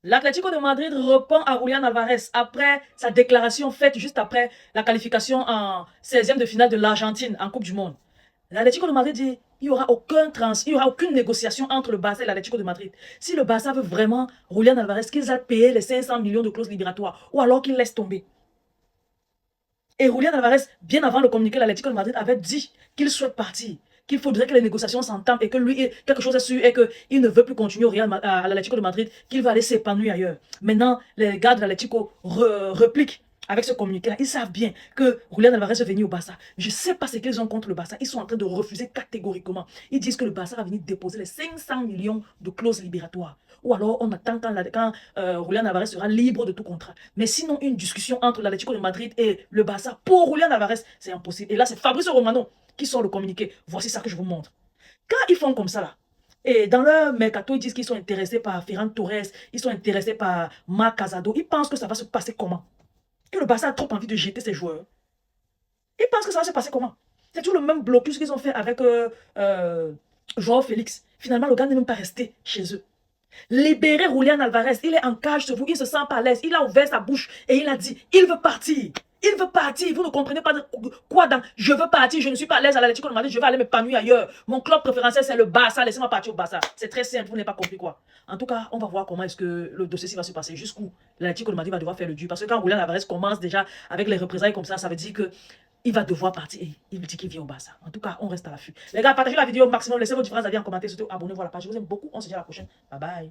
L'Atlético de Madrid répond à Julián Alvarez après sa déclaration faite juste après la qualification en 16e de finale de l'Argentine en Coupe du Monde. L'Atlético de Madrid dit il n'y aura il y aura aucune négociation entre le Barça et l'Atlético de Madrid. Si le Barça veut vraiment Julián Alvarez, qu'ils aient payé les 500 millions de clauses libératoires ou alors qu'ils laissent tomber. Et Julián Alvarez, bien avant le communiqué, l'Atlético de Madrid avait dit qu'il souhaite partir, qu'il faudrait que les négociations s'entament et que lui, quelque chose est sûr et qu'il ne veut plus continuer à l'Atlético de Madrid, qu'il va aller s'épanouir ailleurs. Maintenant, les gars de l'Atlético repliquent avec ce communiqué-là. Ils savent bien que Julián Alvarez est venu au Barça. Je ne sais pas ce qu'ils ont contre le Barça. Ils sont en train de refuser catégoriquement. Ils disent que le Barça va venir déposer les 500 millions de clauses libératoires. Ou alors, on attend quand Julián Alvarez sera libre de tout contrat. Mais sinon, une discussion entre l'Atlético de Madrid et le Barça pour Julián Alvarez, c'est impossible. Et là, c'est Fabrizio Romano qui sort le communiqué. Voici ça que je vous montre. Quand ils font comme ça, là, et dans leur mercato, ils disent qu'ils sont intéressés par Ferran Torres, ils sont intéressés par Marc Casado. Ils pensent que ça va se passer comment? Que le Barça a trop envie de jeter ses joueurs. Ils pensent que ça va se passer comment? C'est tout le même blocus qu'ils ont fait avec Joao Félix. Finalement, le gars n'est même pas resté chez eux. Libérez Julián Alvarez, il est en cage sur vous, il se sent pas à l'aise, il a ouvert sa bouche et il a dit, il veut partir. Il veut partir, vous ne comprenez pas de quoi dans je veux partir, je ne suis pas à l'aise à l'Atlético de Madrid, je vais aller m'épanouir ailleurs. Mon club préférentiel c'est le Barça, laissez-moi partir au Barça. C'est très simple, vous n'avez pas compris quoi. En tout cas, on va voir comment est-ce que le dossier va se passer, jusqu'où l'Atlético de Madrid va devoir faire le dur. Parce que quand Julián Alvarez commence déjà avec les représailles comme ça veut dire que il va devoir partir et il dit qu'il vient au Barça. En tout cas, on reste à l'affût. Les gars, partagez la vidéo au maximum, laissez vos différents avis en commentaire, surtout abonnez-vous à la page. Je vous aime beaucoup, on se dit à la prochaine. Bye bye.